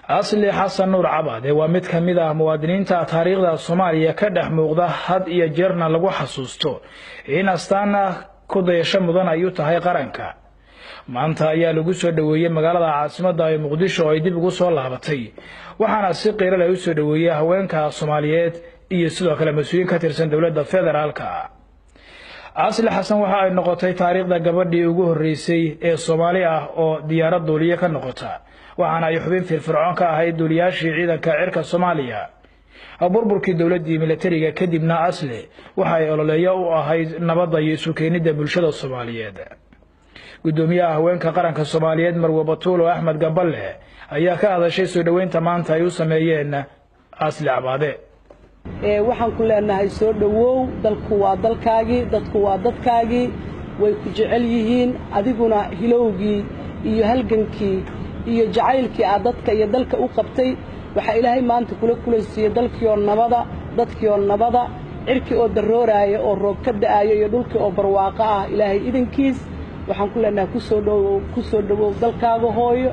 أصلي حسن نور عبادة ومد كميدا موادنينتا تاريخ Soomaaliya ka dhex muuqda had iyo jeerna lagu xasuusto in astaana ku dayasho mudan ay tahay qaranka maanta ayaa lagu soo dhaweeyay magaalada caasimadda ee Muqdisho oo ay dib ugu soo laabatay waxaana si qiiro leh u soo dhaweeyay haweenka Soomaaliyeed iyo sidoo kale mas'uuliyiin ka tirsan dawladda federaalka Asli Xasan waxa ay noqotay taariikhda gabadhii ugu horeysay ee Soomaali ah oo diyaarad duuliye ka noqota waxaana ay xubin firfircoon ka ahayd duuliyaashii ciidanka cirka Soomaaliya burburkii dawladda militariga kadibna Asli waxa ay ololeeyo u ahayd nabadda iyo isu keenida bulshada Soomaaliyeed gudoomiyaha haweenka qaranka Soomaaliyeed Marwo Batuulo Axmed Gaballe ayaa ka hadashay soo dhaweynta maanta ay u sameeyeen Asli Cabaade waxaan ku leenahay soo dhawow dalku waa dalkaagi dadku waa dadkaagi way ku jecel yihiin adiguna hilowgii iyo halgankii iyo jacaylkii aad dadka iyo dalka u qabtay waxa Ilaahay maanta kula kulaysiiyay dalkii oo nabada dadkii oo nabada cirkii oo darooraya oo roob ka da'ayo iyo dhulkii oo barwaaqo ah Ilaahay idinkiis waxaan ku leenahay ku soo dhawow dalkaaga hooyo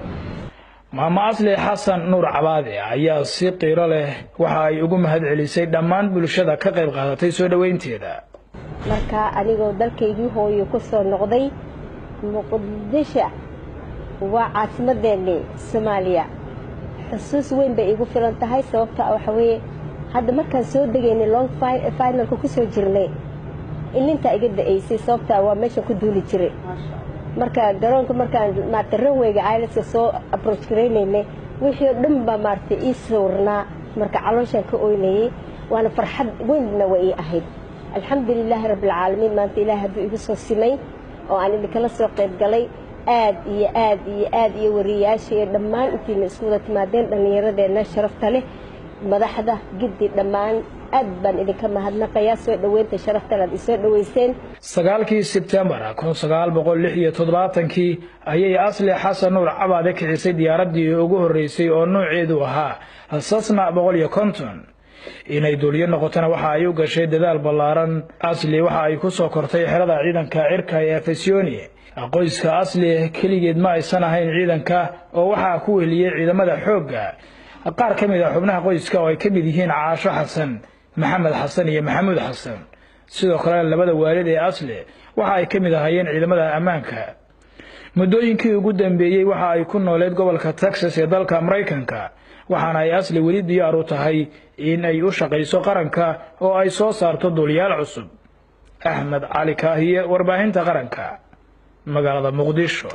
Maama Asli Xasan Nuur Cabaade ayaa si qiiro leh waxa ay ugu mahadcelisay dhammaan bulshada ka qayb qaadatay soo dhaweynteeda marka anigoo dalkaygii hooyo ku soo noqday Muqdisho waa caasimadeena Soomaaliya xusuus weyn bay igu filan tahay sababta waxa weeye hadda markaan soo degaynay long finalka ku soo jirnay ilinta iga da'aysay sababta waa meesha ku duuli jiray marka garoonka markaan maartay runwayga aylaska soo approach gareynay wixii dhan ba maartay ii sawirnaa marka calooshan ka ooynayay waana farxad weynna way ahayd alxamdulillaah rabbil caalamiin maanta ilaahay haduu igu soo simay oo aan idin kala soo qayb galay aad iyo wariyaashii dhammaan intii isku wada timaadeen dhalinyaradeena sharafta leh madaxda gidi dhammaan aad baan idinka mahadnaqayaa soo dhaweynta sharafta leh isoo dhaweyseen 9 September 1976 ayay Asli Xasan Nuur Cabaade kicisay diyaaradii ugu horeysay oo nooceedu ahaa Cessna 150 inay duuliye noqotana waxa ay u gashay dadaal ballaaran Asli waxa ay ku soo kortay xerada ciidanka cirka ee Efesioni qoyska Asli kaligeed ma aysan ahayn ciidanka oo waxa ku weeliyay ciidamada xoogga qaar kamid ah xubnaha qoyska oo ay kamid yihiin Caasho Xasan Maxamed Xasan iyo Maxamuud Xasan sidoo kale labada waalid ee Asli waxa ay kamid ahaayeen ciidamada ammaanka muddooyinkii ugu dambeeyay waxa ay ku nooleed gobolka Texas ee dalka Mareykanka waxaana ay Asli weli diyaar u tahay in ay u shaqeyso qaranka oo ay soo saarto duuliyaal cusub Axmed Cali Kaahiye warbaahinta qaranka magaalada Muqdisho